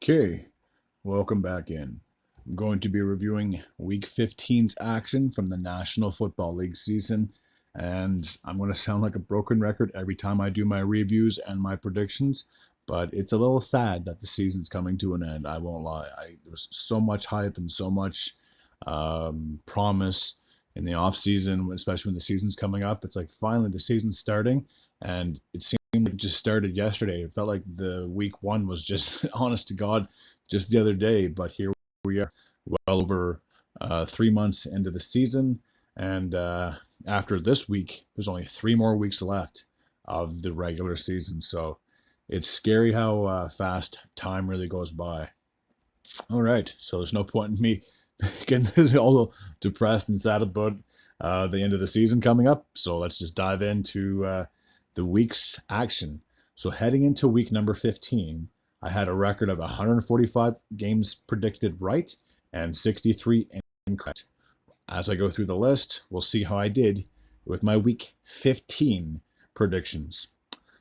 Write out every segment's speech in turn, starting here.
Okay, welcome back in. I'm going to be reviewing Week 15's action from the National Football League season, and I'm going to sound like a broken record every time I do my reviews and my predictions, but it's a little sad that the season's coming to an end. I won't lie. There was so much hype and so much promise in the off season, especially when the season's coming up. It's like finally the season's starting, and it seemed like it just started yesterday. It felt like the week one was just, honest to God, just the other day. But here we are, well over 3 months into the season, and after this week, there's only 3 more weeks left of the regular season. So it's scary how fast time really goes by. All right, so there's no point in me getting all depressed and sad about the end of the season coming up. So let's just dive into the week's action. So heading into week number 15, I had a record of 145 games predicted right and 63 incorrect. As I go through the list, we'll see how I did with my week 15 predictions.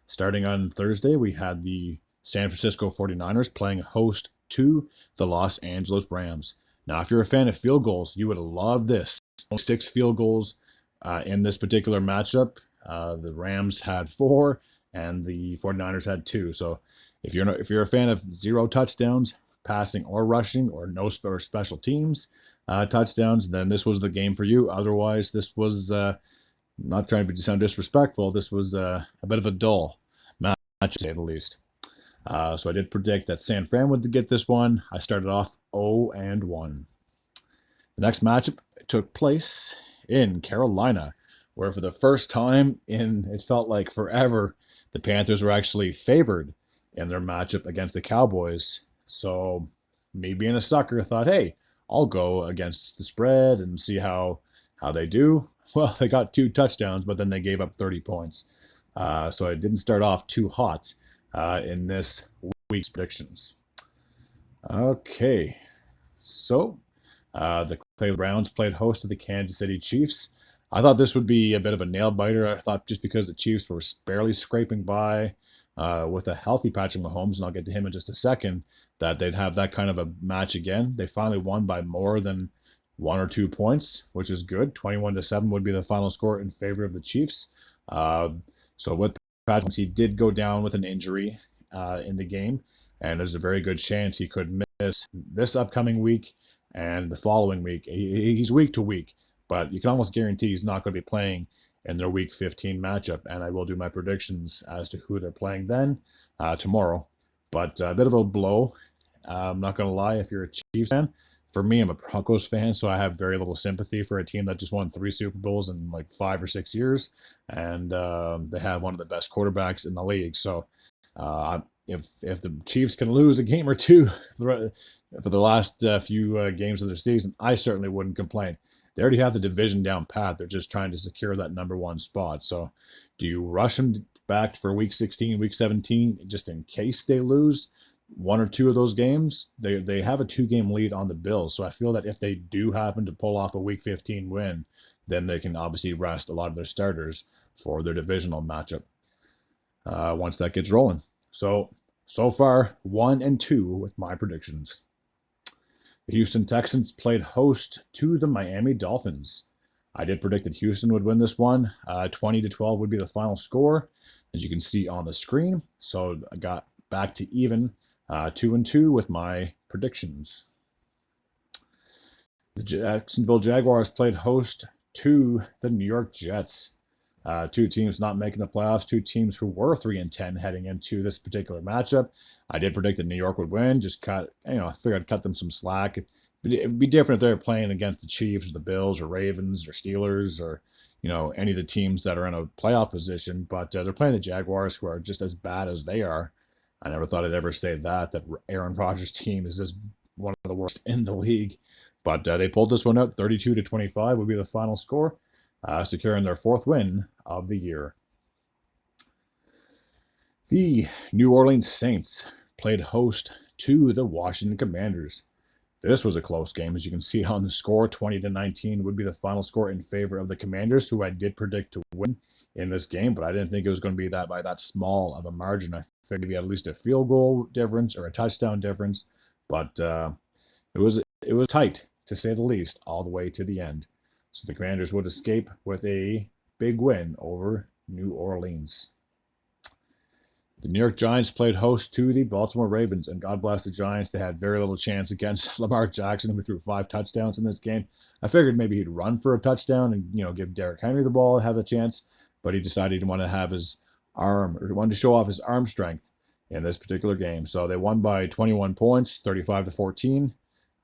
Starting on Thursday, we had the San Francisco 49ers playing host to the Los Angeles Rams. Now, if you're a fan of field goals, you would love this. 6 field goals in this particular matchup. The Rams had 4 and the 49ers had 2. So if you're a fan of 0 touchdowns, passing or rushing, or no special teams touchdowns, then this was the game for you. Otherwise, this was not trying to sound disrespectful. This was a bit of a dull match, to say the least. So I did predict that San Fran would get this one. I started off 0-1. The next matchup took place in Carolina, where for the first time in, it felt like forever, the Panthers were actually favored in their matchup against the Cowboys. So me being a sucker thought, hey, I'll go against the spread and see how they do. Well, they got 2 touchdowns, but then they gave up 30 points. So I didn't start off too hot in this week's predictions. Okay, so the Cleveland Browns played host to the Kansas City Chiefs. I thought this would be a bit of a nail biter. I thought just because the Chiefs were barely scraping by with a healthy Patrick Mahomes, and I'll get to him in just a second, that they'd have that kind of a match again. They finally won by more than 1 or 2 points, which is good. 21-7 would be the final score in favor of the Chiefs. So with Patrick, he did go down with an injury in the game, and there's a very good chance he could miss this upcoming week and the following week. He's week to week, but you can almost guarantee he's not going to be playing in their Week 15 matchup, and I will do my predictions as to who they're playing then tomorrow. But a bit of a blow. I'm not going to lie, if you're a Chiefs fan. For me, I'm a Broncos fan, so I have very little sympathy for a team that just won 3 Super Bowls in like 5 or 6 years, and they have one of the best quarterbacks in the league. So if the Chiefs can lose a game or two for the last few games of their season, I certainly wouldn't complain. They already have the division down pat. They're just trying to secure that number 1 spot. So do you rush them back for Week 16, Week 17, just in case they lose 1 or 2 of those games? They have a 2-game lead on the Bills. So I feel that if they do happen to pull off a Week 15 win, then they can obviously rest a lot of their starters for their divisional matchup once that gets rolling. So far, 1-2 with my predictions. The Houston Texans played host to the Miami Dolphins. I did predict that Houston would win this one. 20-12 would be the final score, as you can see on the screen. So I got back to even 2-2 with my predictions. The Jacksonville Jaguars played host to the New York Jets. 2 teams not making the playoffs, 2 teams who were 3-10 heading into this particular matchup. I did predict that New York would win. I figured I'd cut them some slack. It'd be different if they were playing against the Chiefs, or the Bills, or Ravens, or Steelers, or any of the teams that are in a playoff position. But they're playing the Jaguars, who are just as bad as they are. I never thought I'd ever say that Aaron Rodgers' team is just one of the worst in the league. But they pulled this one out. 32-25 would be the final score, securing their 4th win of the year. The New Orleans Saints played host to the Washington Commanders. This was a close game, as you can see on the score. 20-19 would be the final score in favor of the Commanders, who I did predict to win in this game, but I didn't think it was going to be that by that small of a margin. I figured it'd be at least a field goal difference or a touchdown difference, but it was tight to say the least all the way to the end. So the Commanders would escape with a big win over New Orleans. The New York Giants played host to the Baltimore Ravens, and God bless the Giants. They had very little chance against Lamar Jackson, who threw 5 touchdowns in this game. I figured maybe he'd run for a touchdown and give Derrick Henry the ball, have a chance, but he decided he wanted to have his arm, or wanted to show off his arm strength in this particular game. So they won by 21 points, 35-14.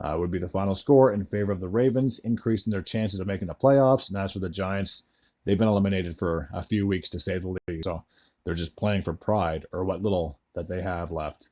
Would be the final score in favor of the Ravens, increasing their chances of making the playoffs. And as for the Giants, they've been eliminated for a few weeks, to say the least. So they're just playing for pride, or what little that they have left.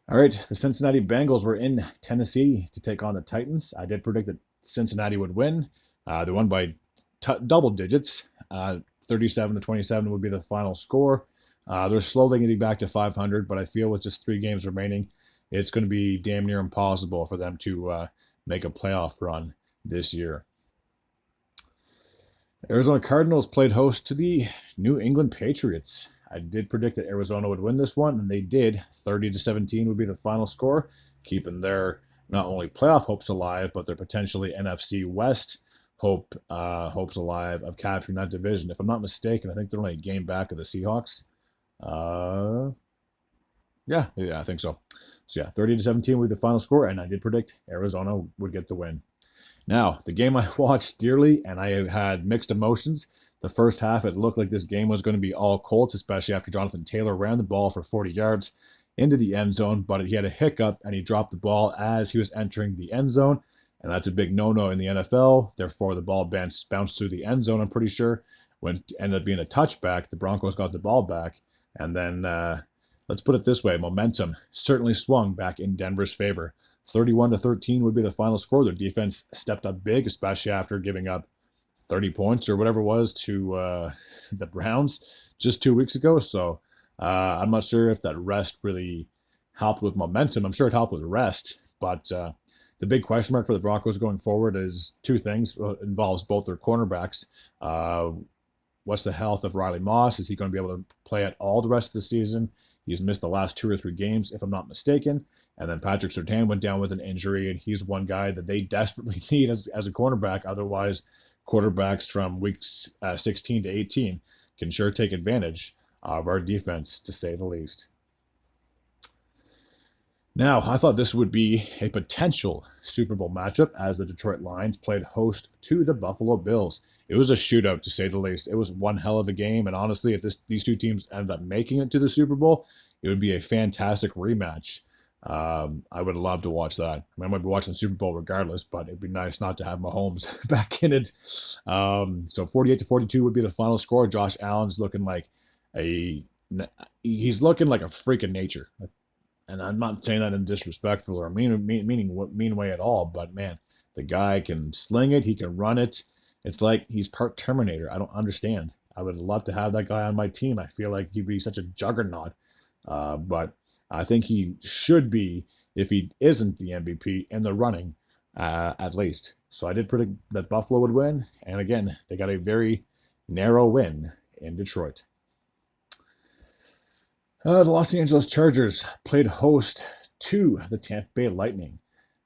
All right, the Cincinnati Bengals were in Tennessee to take on the Titans. I did predict that Cincinnati would win. They won by double digits. 37-27 would be the final score. They're slowly getting back to 500, but I feel with just 3 games remaining, it's going to be damn near impossible for them to make a playoff run this year. Arizona Cardinals played host to the New England Patriots. I did predict that Arizona would win this one, and they did. 30-17 would be the final score, keeping their not only playoff hopes alive, but their potentially NFC West hopes alive of capturing that division. If I'm not mistaken, I think they're only a game back of the Seahawks. Yeah, I think so. So yeah, 30-17 would be the final score, and I did predict Arizona would get the win. Now, the game I watched dearly, and I had mixed emotions. The first half, it looked like this game was going to be all Colts, especially after Jonathan Taylor ran the ball for 40 yards into the end zone, but he had a hiccup, and he dropped the ball as he was entering the end zone, and that's a big no-no in the NFL. Therefore, the ball bounced through the end zone, I'm pretty sure. When it ended up being a touchback, the Broncos got the ball back, and then let's put it this way, momentum certainly swung back in Denver's favor. 31-13 would be the final score. Their defense stepped up big, especially after giving up 30 points or whatever it was to the Browns just 2 weeks ago. So I'm not sure if that rest really helped with momentum. I'm sure it helped with rest, but the big question mark for the Broncos going forward is 2 things. It involves both their cornerbacks. What's the health of Riley Moss? Is he going to be able to play at all the rest of the season? He's missed the last 2 or 3 games, if I'm not mistaken. And then Patrick Surtain went down with an injury, and he's one guy that they desperately need as a cornerback. Otherwise, quarterbacks from weeks 16 to 18 can sure take advantage of our defense, to say the least. Now, I thought this would be a potential Super Bowl matchup as the Detroit Lions played host to the Buffalo Bills. It was a shootout, to say the least. It was one hell of a game, and honestly, if these 2 teams ended up making it to the Super Bowl, it would be a fantastic rematch. I would love to watch that. I might be watching the Super Bowl regardless, but it'd be nice not to have Mahomes back in it. So 48-42 would be the final score. Josh Allen's looking like he's looking like a freak of nature. And I'm not saying that in disrespectful or mean way at all, but man, the guy can sling it, he can run it. It's like he's part Terminator. I don't understand. I would love to have that guy on my team. I feel like he'd be such a juggernaut. But I think he should be, if he isn't the MVP, in the running, at least. So I did predict that Buffalo would win. And again, they got a very narrow win in Detroit. The Los Angeles Chargers played host to the Tampa Bay Lightning.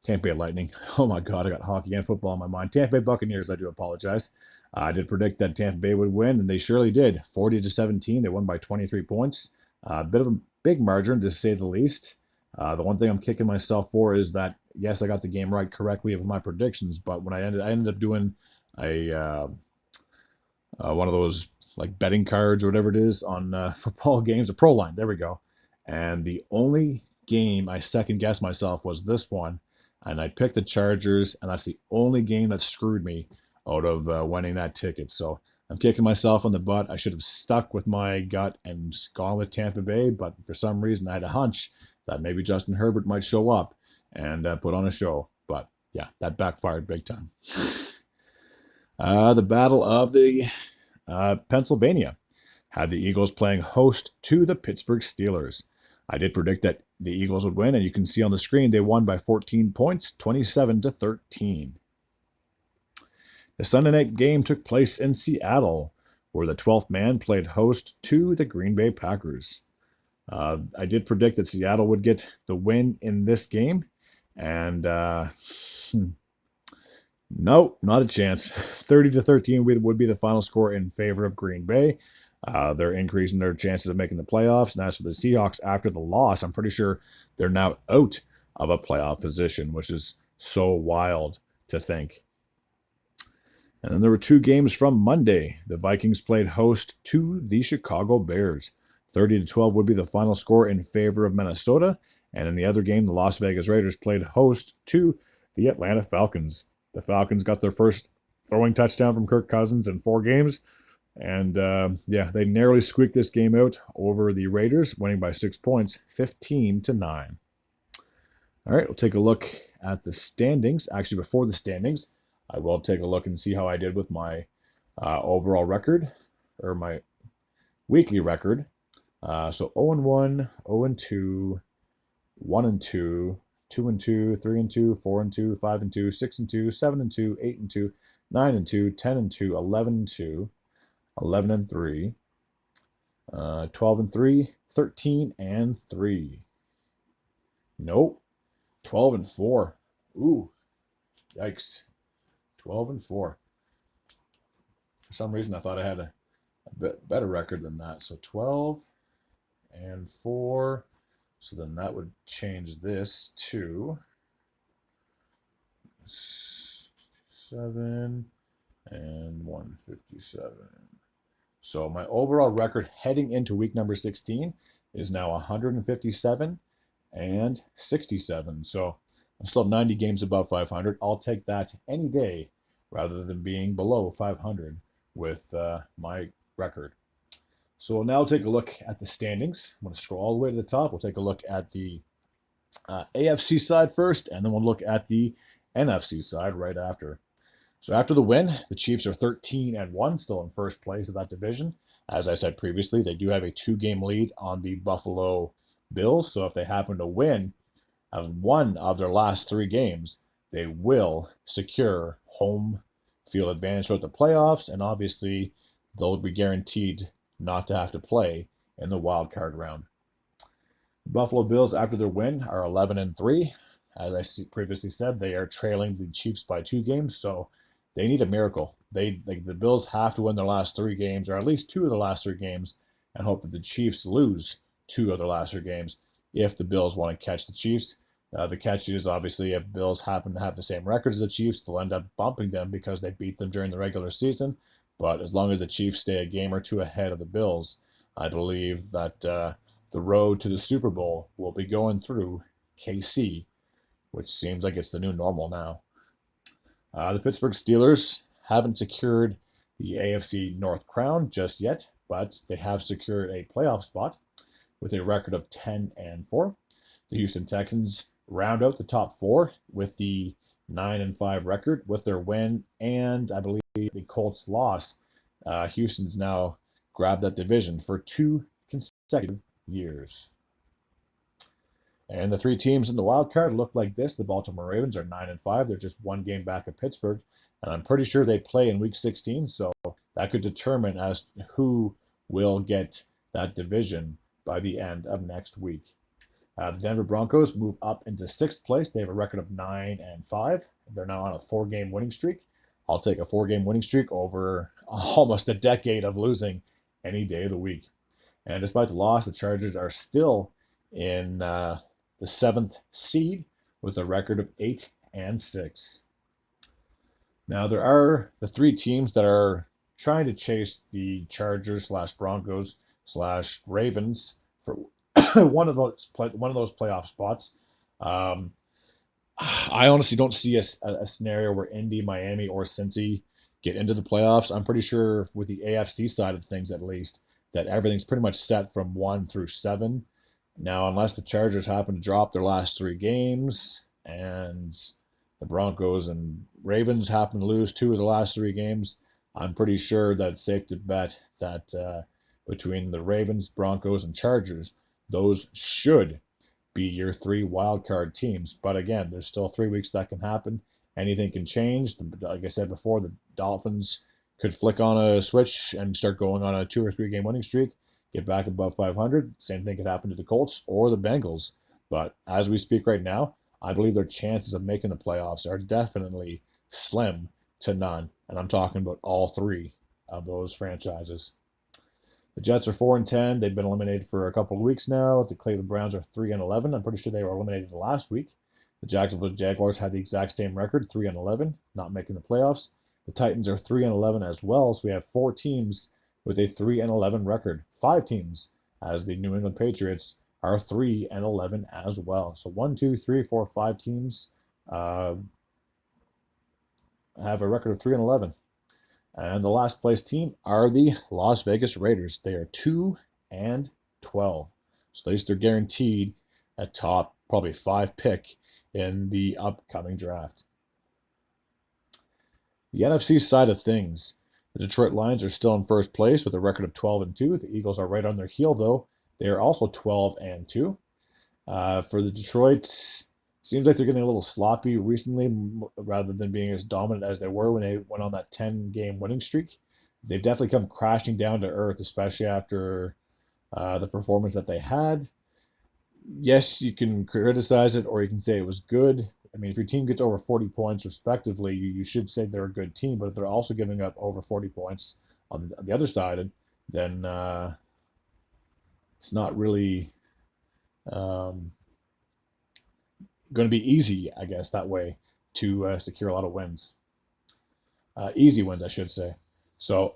Tampa Bay Lightning. Oh my God, I got hockey and football in my mind. Tampa Bay Buccaneers, I do apologize. I did predict that Tampa Bay would win, and they surely did. 40-17, they won by 23 points. A bit of a big margin, to say the least. The one thing I'm kicking myself for is that, yes, I got the game right correctly with my predictions, but when I ended up doing a one of those like betting cards or whatever it is on football games, a pro line. There we go. And the only game I second guessed myself was this one, and I picked the Chargers, and that's the only game that screwed me out of winning that ticket. So I'm kicking myself on the butt. I should have stuck with my gut and gone with Tampa Bay, but for some reason I had a hunch that maybe Justin Herbert might show up and put on a show. But yeah, that backfired big time. The Battle of the Pennsylvania had the Eagles playing host to the Pittsburgh Steelers. I did predict that the Eagles would win, and you can see on the screen they won by 14 points, 27-13. The Sunday night game took place in Seattle, where the 12th man played host to the Green Bay Packers. I did predict that Seattle would get the win in this game, and no, not a chance. 30-13 would be the final score in favor of Green Bay. They're increasing their chances of making the playoffs. And as for the Seahawks, after the loss, I'm pretty sure they're now out of a playoff position, which is so wild to think. And then there were two games from Monday. The Vikings played host to the Chicago Bears. 30-12 would be the final score in favor of Minnesota. And in the other game, the Las Vegas Raiders played host to the Atlanta Falcons. The Falcons got their first throwing touchdown from Kirk Cousins in 4 games. And they narrowly squeaked this game out over the Raiders, winning by 6 points, 15-9. All right, we'll take a look at the standings. Actually, before the standings, I will take a look and see how I did with my overall record, or my weekly record. So 0-1, 0-2, 1-2, 2-2, 3-2, 4-2, 5-2, 6-2, 7-2, 8-2, 9-2, 10-2, 11-2, 11-3, 12-3, 13-3. Nope. 12-4. Ooh, yikes. 12-4. For some reason, I thought I had a bit better record than that. So 12-4. So then that would change this to 7 and 157. So my overall record heading into week number 16 is now 157 and 67. So I'm still 90 games above 500. I'll take that any day rather than being below 500 with my record. So we'll now take a look at the standings. I'm going to scroll all the way to the top. We'll take a look at the AFC side first, and then we'll look at the NFC side right after. So after the win, the Chiefs are 13-1, still in first place of that division. As I said previously, they do have a 2-game lead on the Buffalo Bills. So if they happen to win one of their last 3 games, they will secure home field advantage throughout the playoffs, and obviously they'll be guaranteed not to have to play in the wild card round. The Buffalo Bills, after their win, are 11-3. As I previously said, they are trailing the Chiefs by 2 games, so they need a miracle. The Bills have to win their last 3 games, or at least 2 of the last 3 games, and hope that the Chiefs lose 2 of their last 3 games if the Bills want to catch the Chiefs. The catch is obviously if Bills happen to have the same record as the Chiefs, they'll end up bumping them because they beat them during the regular season. But as long as the Chiefs stay a game or 2 ahead of the Bills, I believe that the road to the Super Bowl will be going through KC, which seems like it's the new normal now. The Pittsburgh Steelers haven't secured the AFC North crown just yet, but they have secured a playoff spot with a record of 10-4. The Houston Texans round out the top 4 with the 9-5 record. With their win and I believe the Colts loss, Houston's now grabbed that division for 2 consecutive years. And the 3 teams in the wild card look like this. The Baltimore Ravens are 9-5. They're just 1 game back of Pittsburgh. And I'm pretty sure they play in week 16. So that could determine as who will get that division by the end of next week. The Denver Broncos move up into 6th place. They have a record of 9-5. They're now on a 4-game winning streak. I'll take a 4-game winning streak over almost a decade of losing any day of the week. And despite the loss, the Chargers are still in the 7th seed with a record of 8-6. Now, there are the 3 teams that are trying to chase the Chargers / Broncos / Ravens for one of those playoff spots. I honestly don't see a scenario where Indy, Miami, or Cincy get into the playoffs. I'm pretty sure with the AFC side of things, at least, that everything's pretty much set from 1 through 7. Now, unless the Chargers happen to drop their last 3 games and the Broncos and Ravens happen to lose 2 of the last 3 games, I'm pretty sure that it's safe to bet that between the Ravens, Broncos, and Chargers, those should be your 3 wildcard teams. But again, there's still 3 weeks that can happen. Anything can change. Like I said before, the Dolphins could flick on a switch and start going on a 2 or 3 game winning streak, get back above 500. Same thing could happen to the Colts or the Bengals. But as we speak right now, I believe their chances of making the playoffs are definitely slim to none. And I'm talking about all three of those franchises. The Jets are 4-10. They've been eliminated for a couple of weeks now. The Cleveland Browns are 3-11. I'm pretty sure they were eliminated last week. The Jacksonville Jaguars had the exact same record, 3-11, not making the playoffs. The Titans are 3-11 as well. So we have 4 teams with a 3-11 record. 5 teams, as the New England Patriots are 3-11 as well. So 1, 2, 3, 4, 5 teams have a record of 3-11. And the last place team are the Las Vegas Raiders. They are 2-12. So at least they're guaranteed a top, probably 5 pick in the upcoming draft. The NFC side of things, the Detroit Lions are still in first place with a record of 12-2. The Eagles are right on their heel, though. They are also 12-2. For the Detroit, seems like they're getting a little sloppy recently rather than being as dominant as they were when they went on that 10-game winning streak. They've definitely come crashing down to earth, especially after the performance that they had. Yes, you can criticize it or you can say it was good. I mean, if your team gets over 40 points respectively, you should say they're a good team. But if they're also giving up over 40 points on the other side, then it's not really going to be easy, I guess, that way to secure a lot of wins. Easy wins, I should say. So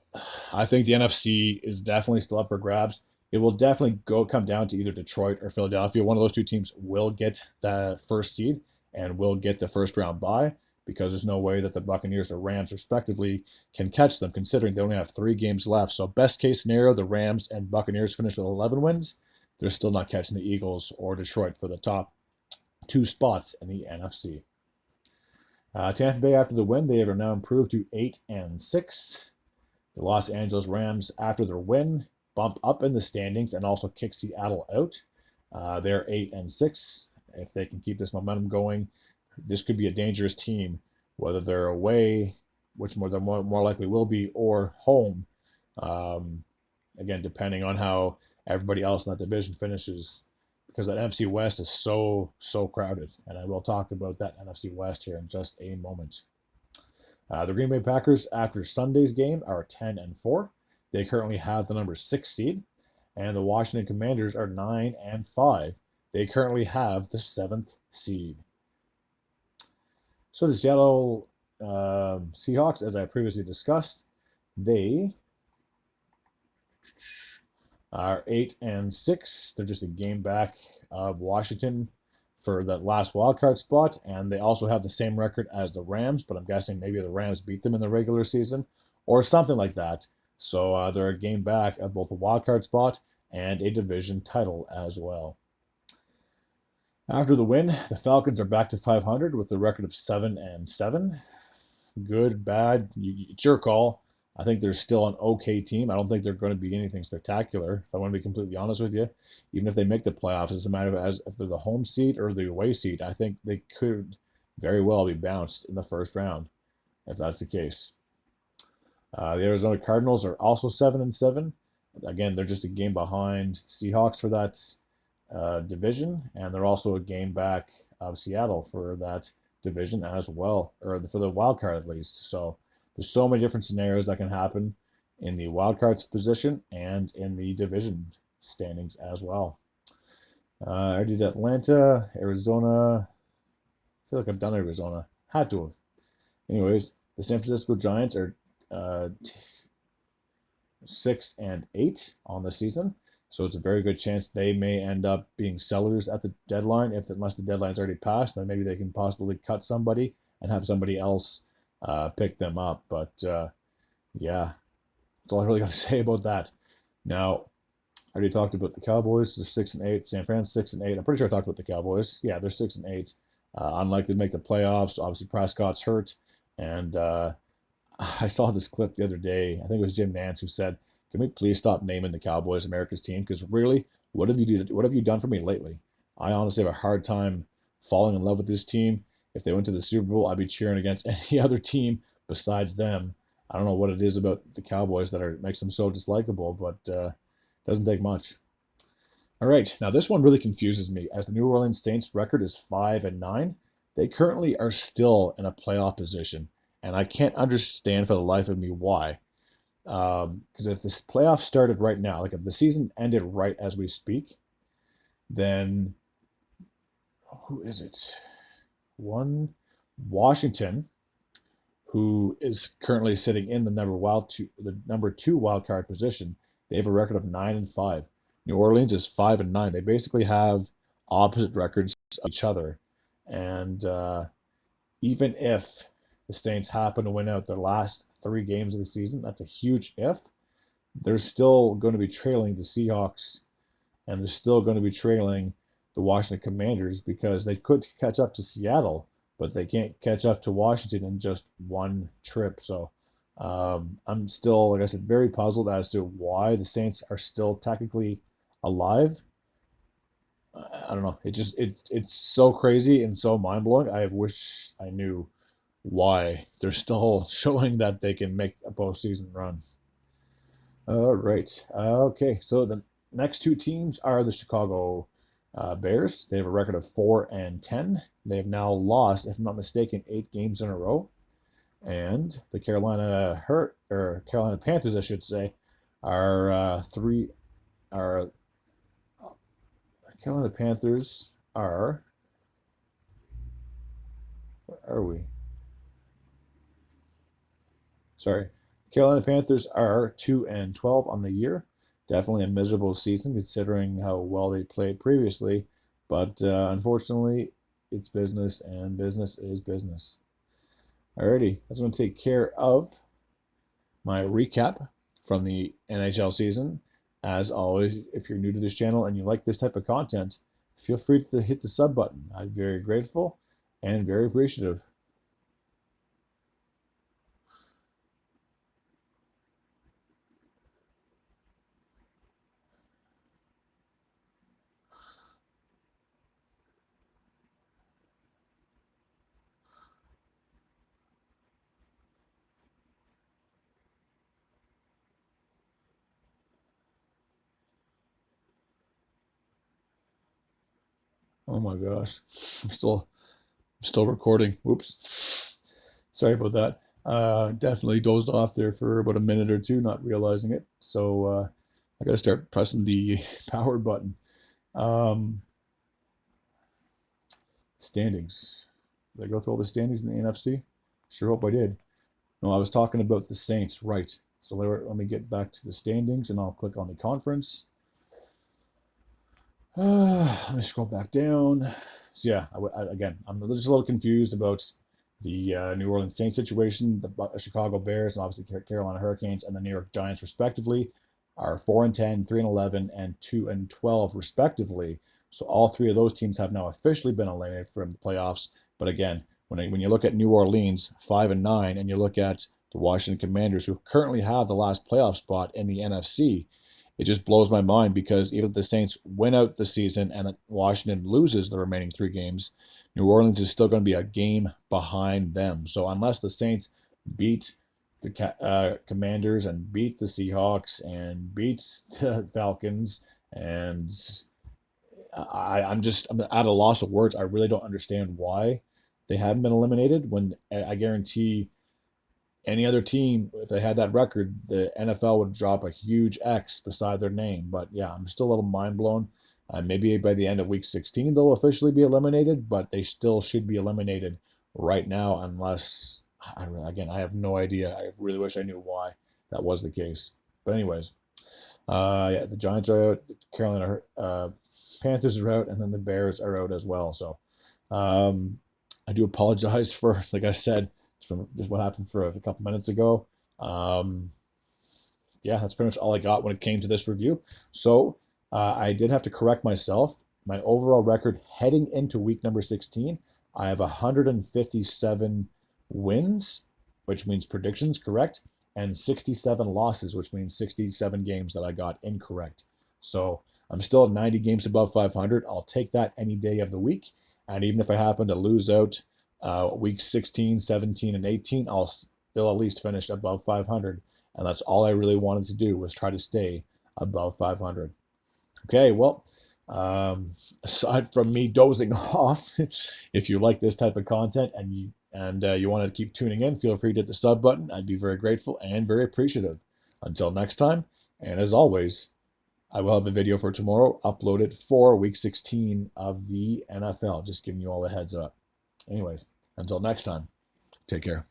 I think the NFC is definitely still up for grabs. It will definitely come down to either Detroit or Philadelphia. One of those 2 teams will get the first seed and will get the first round bye, because there's no way that the Buccaneers or Rams, respectively, can catch them, considering they only have 3 games left. So best case scenario, the Rams and Buccaneers finish with 11 wins. They're still not catching the Eagles or Detroit for the top 2 spots in the NFC. Tampa Bay, after the win, they are now improved to 8-6. The Los Angeles Rams, after their win, bump up in the standings and also kick Seattle out. They're 8-6. If they can keep this momentum going, this could be a dangerous team, whether they're away, which they're more likely will be, or home. Again, depending on how everybody else in that division finishes, because that NFC West is so crowded. And I will talk about that NFC West here in just a moment. The Green Bay Packers, after Sunday's game, are 10-4. They currently have the number 6 seed. And the Washington Commanders are 9-5. They currently have the 7th seed. So the Seattle Seahawks, as I previously discussed, they are 8-6. They're just a game back of Washington for that last wildcard spot, and they also have the same record as the Rams, but I'm guessing maybe the Rams beat them in the regular season or something like that. So they're a game back of both a wildcard spot and a division title as well. After the win, the Falcons are back to 500 with a record of 7-7. Good, bad, it's your call. I think they're still an okay team. I don't think they're going to be anything spectacular, if I want to be completely honest with you. Even if they make the playoffs, it's a matter of if they're the home seed or the away seed. I think they could very well be bounced in the first round, if that's the case. The Arizona Cardinals are also 7-7. Again, they're just a game behind Seahawks for that division, and they're also a game back of Seattle for that division as well, or for the wild card at least. So there's so many different scenarios that can happen in the wild cards position and in the division standings as well. I did Atlanta, Arizona. I feel like I've done Arizona. Had to have. Anyways, the San Francisco Giants are 6-8 on the season. So it's a very good chance they may end up being sellers at the deadline. Unless the deadline's already passed, then maybe they can possibly cut somebody and have somebody else pick them up. But yeah, that's all I really got to say about that. Now, I already talked about the Cowboys. They're 6-8. San Francisco 6-8. I'm pretty sure I talked about the Cowboys. Yeah, they're 6-8. Unlikely to make the playoffs. Obviously, Prescott's hurt, and I saw this clip the other day. I think it was Jim Nantz who said, "Can we please stop naming the Cowboys America's team? Because really, what have you done for me lately? I honestly have a hard time falling in love with this team. If they went to the Super Bowl, I'd be cheering against any other team besides them. I don't know what it is about the Cowboys that makes them so dislikable, but doesn't take much. All right, now this one really confuses me. As the New Orleans Saints record is 5-9, they currently are still in a playoff position, and I can't understand for the life of me why. Because if this playoff started right now, like if the season ended right as we speak, then who is it? One Washington, who is currently sitting in the number two wild card position. They have a record of 9-5. New Orleans is 5-9. They basically have opposite records of each other, and even if the Saints happen to win out their last three games of the season, that's a huge if. They're still going to be trailing the Seahawks, and they're still going to be trailing the Washington Commanders because they could catch up to Seattle, but they can't catch up to Washington in just one trip. So I'm still, like I said, very puzzled as to why the Saints are still technically alive. I don't know. It's so crazy and so mind blowing. I wish I knew why they're still showing that they can make a postseason run. All right. Okay. So the next two teams are the Chicago Bears. They have a record of 4-10. They have now lost, if I'm not mistaken, 8 games in a row. And the Carolina Panthers, I should say, are three. Are Carolina Panthers are? Where are we? Sorry, Carolina Panthers are 2-12 on the year. Definitely a miserable season considering how well they played previously, but unfortunately, it's business, and business is business. Alrighty, that's going to take care of my recap from the NHL season. As always, if you're new to this channel and you like this type of content, feel free to hit the sub button. I'm very grateful and very appreciative. Oh my gosh, I'm still recording. Oops. Sorry about that. Definitely dozed off there for about a minute or two, not realizing it. So I gotta start pressing the power button. Um, Standings. Did I go through all the standings in the NFC? Sure hope I did. No, I was talking about the Saints, right? So let me get back to the standings, and I'll click on the conference. Let me scroll back down. So yeah, again, I'm just a little confused about the New Orleans Saints situation. The Chicago Bears and obviously Carolina Hurricanes and the New York Giants, respectively, are 4-10, 3-11, and 2-12, respectively. So all three of those teams have now officially been eliminated from the playoffs. But again, when you look at New Orleans 5-9, and you look at the Washington Commanders, who currently have the last playoff spot in the NFC, it just blows my mind because even if the Saints win out the season and Washington loses the remaining three games, New Orleans is still going to be a game behind them. So unless the Saints beat the Commanders and beat the Seahawks and beats the Falcons, and I'm at a loss of words. I really don't understand why they haven't been eliminated when I guarantee any other team, if they had that record, the NFL would drop a huge X beside their name. But yeah, I'm still a little mind blown. Maybe by the end of week 16, they'll officially be eliminated, but they still should be eliminated right now, unless, again, I have no idea. I really wish I knew why that was the case. But, anyways, yeah, the Giants are out, Carolina Panthers are out, and then the Bears are out as well. So I do apologize for, like I said, from just what happened for a couple minutes ago. Um, yeah, that's pretty much all I got when it came to this review. So I did have to correct myself. My overall record heading into week number 16, I have 157 wins, which means predictions correct, and 67 losses, which means 67 games that I got incorrect. So I'm still at 90 games above 500. I'll take that any day of the week. And even if I happen to lose out week 16, 17, and 18, I'll they'll at least finish above 500. And that's all I really wanted to do, was try to stay above 500. Okay, well, aside from me dozing off, if you like this type of content and you want to keep tuning in, feel free to hit the sub button. I'd be very grateful and very appreciative. Until next time, and as always, I will have a video for tomorrow uploaded for week 16 of the NFL. Just giving you all a heads up. Anyways, until next time, take care.